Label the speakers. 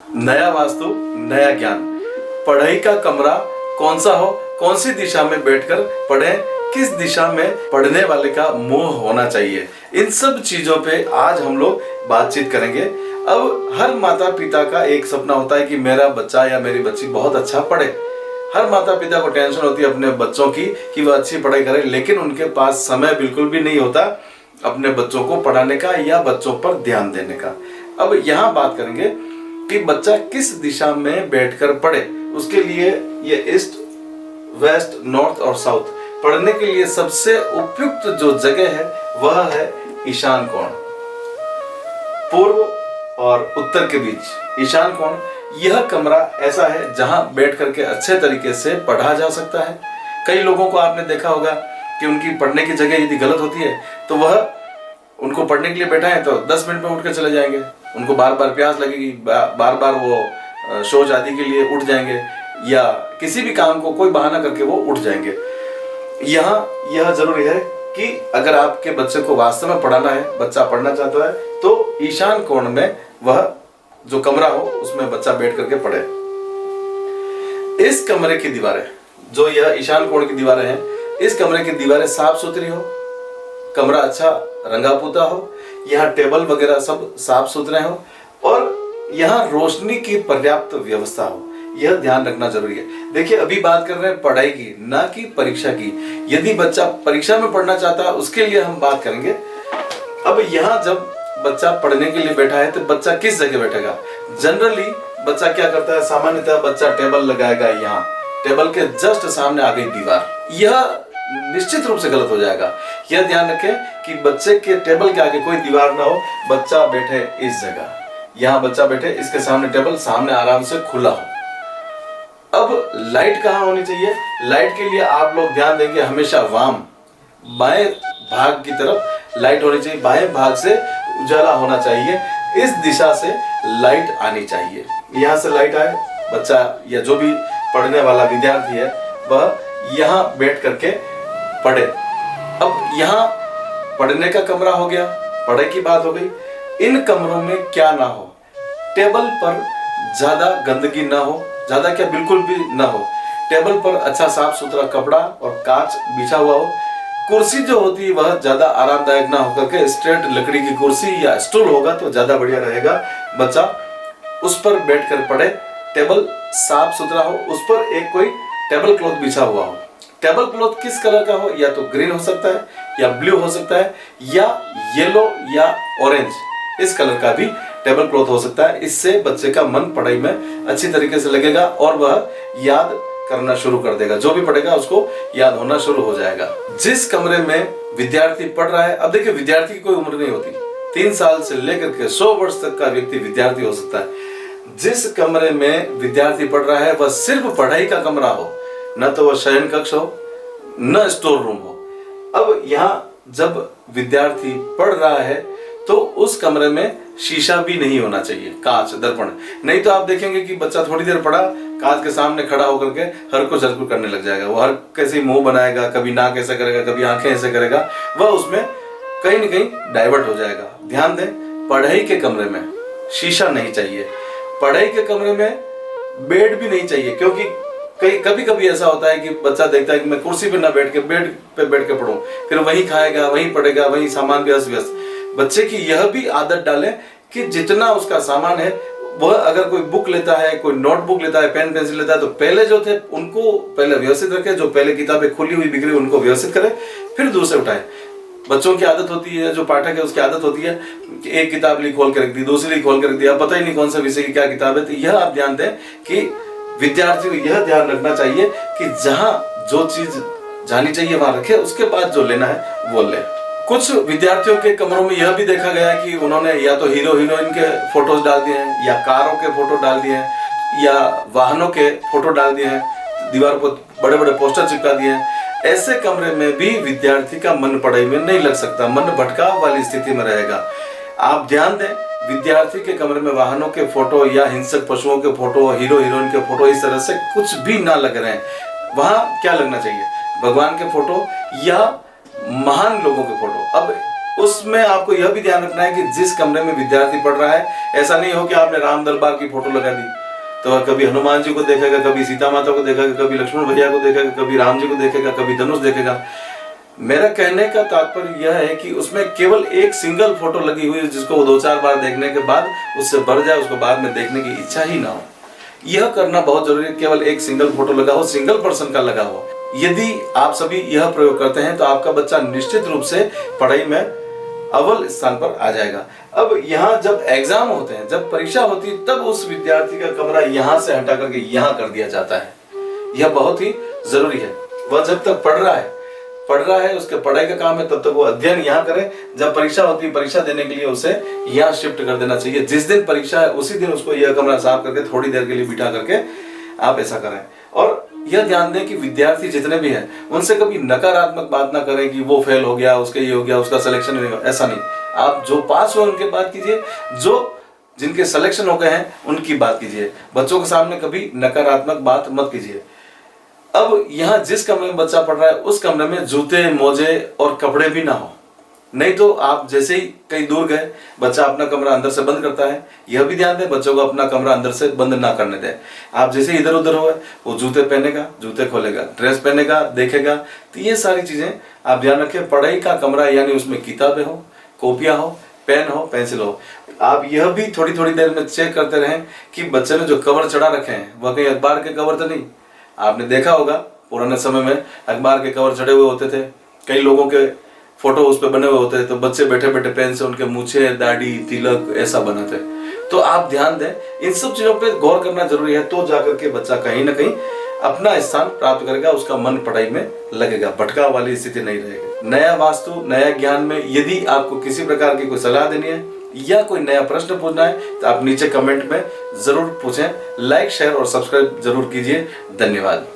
Speaker 1: नया वास्तु नया ज्ञान। पढ़ाई का कमरा कौन सा हो, कौन सी दिशा में बैठकर पढ़ें, किस दिशा में पढ़ने वाले का मुंह होना चाहिए, इन सब चीजों पे आज हम लोग बातचीत करेंगे। अब हर माता पिता का एक सपना होता है कि मेरा बच्चा या मेरी बच्ची बहुत अच्छा पढ़े। हर माता पिता को टेंशन होती है अपने बच्चों की कि वह अच्छी पढ़ाई करे, लेकिन उनके पास समय बिल्कुल भी नहीं होता अपने बच्चों को पढ़ाने का या बच्चों पर ध्यान देने का। अब यहाँ बात करेंगे कि बच्चा किस दिशा में बैठकर पढ़े। उसके लिए ये ईस्ट, वेस्ट, नॉर्थ और साउथ पढ़ने के लिए सबसे उपयुक्त जो जगह है वह है ईशान कोण। पूर्व और उत्तर के बीच ईशान कोण, यह कमरा ऐसा है जहां बैठ करके अच्छे तरीके से पढ़ा जा सकता है। कई लोगों को आपने देखा होगा कि उनकी पढ़ने की जगह यदि गलत होती है तो वह उनको पढ़ने के लिए बैठा है तो 10 मिनट में उठ कर चले जाएंगे। उनको बार बार प्यास लगेगी, बार बार वो शौच आदि के लिए उठ जाएंगे या किसी भी काम को कोई बहाना करके वो उठ जाएंगे। यहाँ यह जरूरी है कि अगर आपके बच्चे को वास्तव में पढ़ाना है, बच्चा पढ़ना चाहता है, तो ईशान कोण में वह जो कमरा हो उसमें बच्चा बैठ करके पढ़े। इस कमरे की दीवारें, जो यह ईशान कोण की दीवारें हैं, इस कमरे की दीवारें साफ सुथरी हो, कमरा अच्छा रंगा पुता हो, यहाँ टेबल वगैरह सब साफ सुथरे हो और यहाँ रोशनी की पर्याप्त व्यवस्था हो। यह ध्यान रखना जरूरी है। देखिए, अभी बात कर रहे हैं पढ़ाई की, ना कि परीक्षा की। यदि बच्चा परीक्षा में पढ़ना चाहता है उसके लिए हम बात करेंगे। अब यहाँ जब बच्चा पढ़ने के लिए बैठा है तो बच्चा किस जगह बैठेगा। जनरली बच्चा क्या करता है, सामान्यतः बच्चा टेबल लगाएगा, यहाँ टेबल के जस्ट सामने आ गई दीवार। यह निश्चित रूप से गलत हो जाएगा। यह ध्यान रखें कि बच्चे के टेबल के आगे कोई दीवार ना हो, बच्चा बैठे इस जगह, यहाँ बच्चा बैठे, इसके सामने टेबल, सामने आराम से खुला हो। अब लाइट कहाँ होनी चाहिए। लाइट के लिए आप लोग ध्यान देंगे हमेशा वाम, बाएं भाग की तरफ लाइट होनी चाहिए। बाएं भाग से उजाला होना चाहिए, इस दिशा से लाइट आनी चाहिए। यहाँ से लाइट आए, बच्चा या जो भी पढ़ने वाला विद्यार्थी है वह यहाँ बैठ करके पढ़े। अब यहाँ पढ़ने का कमरा हो गया, पढ़ाई की बात हो गई। इन कमरों में क्या ना हो, टेबल पर ज्यादा गंदगी ना हो, ज्यादा क्या बिल्कुल भी ना हो। टेबल पर अच्छा साफ सुथरा कपड़ा और कांच बिछा हुआ हो। कुर्सी जो होती है वह ज्यादा आरामदायक ना होकर के स्ट्रेट लकड़ी की कुर्सी या स्टूल होगा तो ज्यादा बढ़िया रहेगा। बच्चा उस पर बैठकर पढ़े। टेबल साफ सुथरा हो, उस पर एक कोई टेबल क्लॉथ बिछा हुआ हो। टेबल क्लॉथ किस कलर का हो, या तो ग्रीन हो सकता है या ब्लू हो सकता है या येलो या ऑरेंज, इस कलर का भी टेबल क्लॉथ हो सकता है। इससे बच्चे का मन पढ़ाई में अच्छी तरीके से लगेगा और वह याद करना शुरू कर देगा। जो भी पढ़ेगा उसको याद होना शुरू हो जाएगा। जिस कमरे में विद्यार्थी पढ़ रहा है, अब देखिए विद्यार्थी की कोई उम्र नहीं होती, 3 साल से लेकर के 100 वर्ष तक का व्यक्ति विद्यार्थी हो सकता है। जिस कमरे में विद्यार्थी पढ़ रहा है वह सिर्फ पढ़ाई का कमरा हो, न तो वह शयन कक्ष हो न स्टोर रूम हो। अब यहाँ जब विद्यार्थी पढ़ रहा है तो उस कमरे में शीशा भी नहीं होना चाहिए, कांच, दर्पण। नहीं तो आप देखेंगे कि बच्चा थोड़ी देर पढ़ा, कांच के सामने खड़ा होकर के हरकुर झरकुर करने लग जाएगा। वो हर कैसे मुंह बनाएगा, कभी नाक ऐसे करेगा, कभी आंखें ऐसे करेगा, वह उसमें कहीं न कहीं डाइवर्ट हो जाएगा। ध्यान दें, पढ़ाई के कमरे में शीशा नहीं चाहिए। पढ़ाई के कमरे में बेड भी नहीं चाहिए, क्योंकि कभी कभी ऐसा होता है कि बच्चा देखता है कि मैं कुर्सी पे ना बैठ के बेड पे बैठ के पढूं, फिर वहीं खाएगा, वहीं पढ़ेगा, वहीं सामान भी अस्त व्यस्त। बच्चे की यह भी आदत डालें कि जितना उसका सामान है वह अगर कोई बुक लेता है, कोई नोटबुक लेता है, पेन पेंसिल लेता है, तो पहले जो थे उनको पहले व्यवस्थित रखे। जो पहले किताबें खुली हुई बिखरी उनको व्यवस्थित करे, फिर दूसरे उठाए। बच्चों की आदत होती है, जो पाठक है उसकी आदत होती है कि एक किताब ली खोल के रख दी, दूसरी खोल के रख दिया, पता ही नहीं कौन सा विषय की क्या किताब है। तो यह आप ध्यान दें कि विद्यार्थी को यह ध्यान रखना चाहिए कि जहां जो चीज जानी चाहिए वहां रखे, उसके बाद जो लेना है वो ले। कुछ विद्यार्थियों के कमरों में यह भी देखा गया है कि उन्होंने या तो हीरो हीरोइन के फोटोज डाल दिए हैं, या कारों के फोटो डाल दिए हैं, या वाहनों के फोटो डाल दिए हैं, दीवार पर बड़े बड़े पोस्टर चिपका दिए हैं। ऐसे कमरे में भी विद्यार्थी का मन पढ़ाई में नहीं लग सकता, मन भटकाव वाली स्थिति में रहेगा। आप ध्यान दें, विद्यार्थी के कमरे में वाहनों के फोटो या हिंसक पशुओं के फोटो, हीरो हीरोइन के फोटो, इस तरह से कुछ भी ना लग रहे हैं। वहां क्या लगना चाहिए, भगवान के फोटो या महान लोगों के फोटो। अब उसमें आपको यह भी ध्यान रखना है कि जिस कमरे में विद्यार्थी पढ़ रहा है, ऐसा नहीं हो कि आपने राम दरबार की फोटो लगा दी तो कभी हनुमान जी को देखेगा, कभी सीता माता को देखेगा, कभी लक्ष्मण भैया को देखेगा, कभी राम जी को देखेगा, कभी धनुष देखेगा। मेरा कहने का तात्पर्य यह है कि उसमें केवल एक सिंगल फोटो लगी हुई है जिसको 2-4 बार देखने के बाद उससे भर जाए, उसको बाद में देखने की इच्छा ही ना हो। यह करना बहुत जरूरी है। केवल एक सिंगल फोटो लगा हो, सिंगल पर्सन का लगा हो। यदि आप सभी यह प्रयोग करते हैं तो आपका बच्चा निश्चित रूप से पढ़ाई में अव्वल स्थान पर आ जाएगा। अब यहाँ जब एग्जाम होते हैं, जब परीक्षा होती है, तब उस विद्यार्थी का कमरा यहाँ से हटा करके यहाँ कर दिया जाता है। यह बहुत ही जरूरी है। वह जब तक पढ़ रहा है उसके पढ़ाई का काम है, तब तक वो अध्ययन यहाँ करे। जब परीक्षा होती है, परीक्षा देने के लिए उसे यहाँ शिफ्ट कर देना चाहिए। जिस दिन परीक्षा है उसी दिन उसको यह कमरा साफ करके थोड़ी देर के लिए बिठा करके आप ऐसा करें। और यह ध्यान दें कि विद्यार्थी जितने भी हैं उनसे कभी नकारात्मक बात ना करें कि वो फेल हो गया, उसके ये हो गया, उसका सिलेक्शन नहीं हुआ। ऐसा नहीं, आप जो पास हुए उनके बात कीजिए, जो जिनके सिलेक्शन हो गए हैं उनकी बात कीजिए। बच्चों के सामने कभी नकारात्मक बात मत कीजिए। अब यहाँ जिस कमरे में बच्चा पढ़ रहा है उस कमरे में जूते, मोजे और कपड़े भी ना हो, नहीं तो आप जैसे ही कहीं दूर गए बच्चा अपना कमरा अंदर से बंद करता है। यह भी ध्यान दें बच्चों को अपना कमरा अंदर से बंद ना करने दें। आप जैसे इधर उधर हो वो जूते पहनेगा, जूते खोलेगा, ड्रेस पहनेगा, देखेगा। तो ये सारी चीजें आप ध्यान रखें। पढ़ाई का कमरा यानी उसमें किताबें हो, कॉपियां हो, पेन हो, पेंसिल हो। आप यह भी थोड़ी थोड़ी देर में चेक करते रहें कि बच्चे ने जो कवर चढ़ा रखे हैं वह कहीं अखबार के कवर तो नहीं। आपने देखा होगा पुराने समय में अखबार के कवर चढ़े हुए होते थे, कई लोगों के फोटो उस पर बने हुए होते थे, तो बच्चे बैठे बैठे पेन से उनके मूछे, दाढ़ी, तिलक ऐसा बनाते। तो आप ध्यान दें, इन सब चीजों पे गौर करना जरूरी है, तो जाकर के बच्चा कहीं ना कहीं अपना स्थान प्राप्त करेगा, उसका मन पढ़ाई में लगेगा, भटकाव वाली स्थिति नहीं रहेगी। नया वास्तु, नया ज्ञान में यदि आपको किसी प्रकार की कोई सलाह देनी है या कोई नया प्रश्न पूछना है तो आप नीचे कमेंट में जरूर पूछें। लाइक, शेयर और सब्सक्राइब जरूर कीजिए। धन्यवाद।